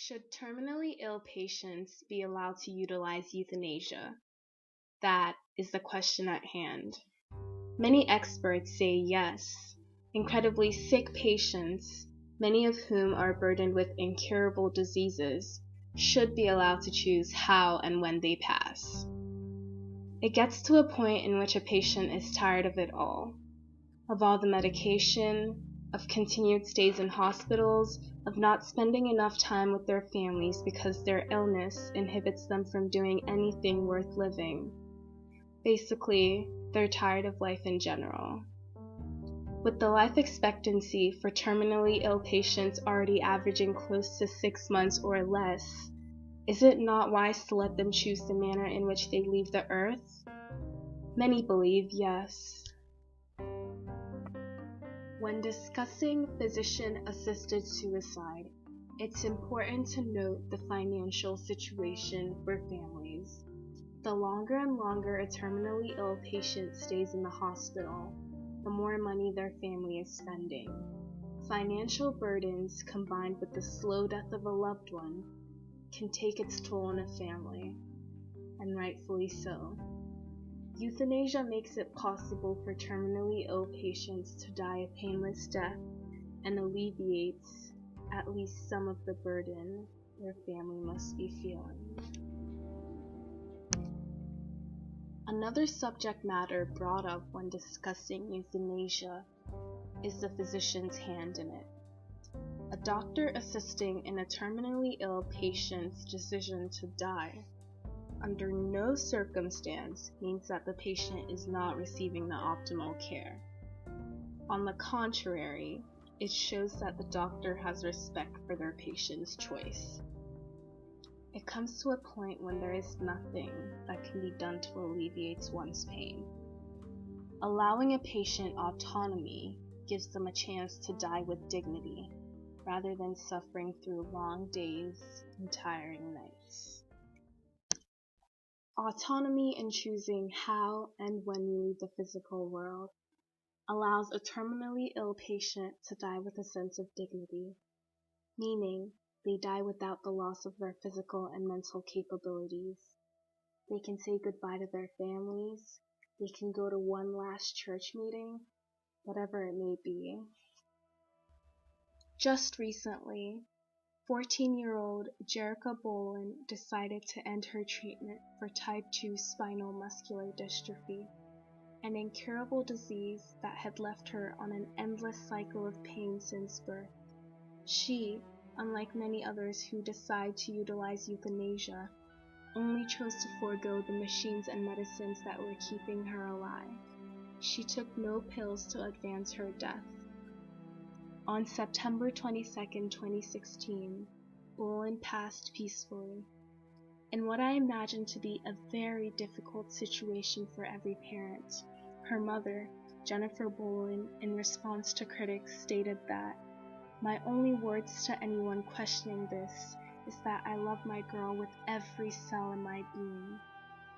Should terminally ill patients be allowed to utilize euthanasia? That is the question at hand. Many experts say yes. Incredibly sick patients, many of whom are burdened with incurable diseases, should be allowed to choose how and when they pass. It gets to a point in which a patient is tired of it all the medication, of continued stays in hospitals, of not spending enough time with their families because their illness inhibits them from doing anything worth living. Basically, they're tired of life in general. With the life expectancy for terminally ill patients already averaging close to 6 months or less, is it not wise to let them choose the manner in which they leave the earth? Many believe yes. When discussing physician-assisted suicide, it's important to note the financial situation for families. The longer and longer a terminally ill patient stays in the hospital, the more money their family is spending. Financial burdens combined with the slow death of a loved one can take its toll on a family, and rightfully so. Euthanasia makes it possible for terminally ill patients to die a painless death and alleviates at least some of the burden their family must be feeling. Another subject matter brought up when discussing euthanasia is the physician's hand in it. A doctor assisting in a terminally ill patient's decision to die under no circumstance means that the patient is not receiving the optimal care. On the contrary, it shows that the doctor has respect for their patient's choice. It comes to a point when there is nothing that can be done to alleviate one's pain. Allowing a patient autonomy gives them a chance to die with dignity, rather than suffering through long days and tiring nights. Autonomy in choosing how and when you leave the physical world allows a terminally ill patient to die with a sense of dignity, meaning they die without the loss of their physical and mental capabilities. They can say goodbye to their families, they can go to one last church meeting, whatever it may be. Just recently, 14-year-old Jerica Bolin decided to end her treatment for type 2 spinal muscular dystrophy, an incurable disease that had left her on an endless cycle of pain since birth. She, unlike many others who decide to utilize euthanasia, only chose to forego the machines and medicines that were keeping her alive. She took no pills to advance her death. On September 22, 2016, Bolin passed peacefully, in what I imagine to be a very difficult situation for every parent. Her mother, Jennifer Bolin, in response to critics, stated that, "My only words to anyone questioning this is that I love my girl with every cell in my being,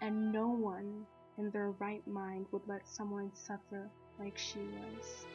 and no one in their right mind would let someone suffer like she was."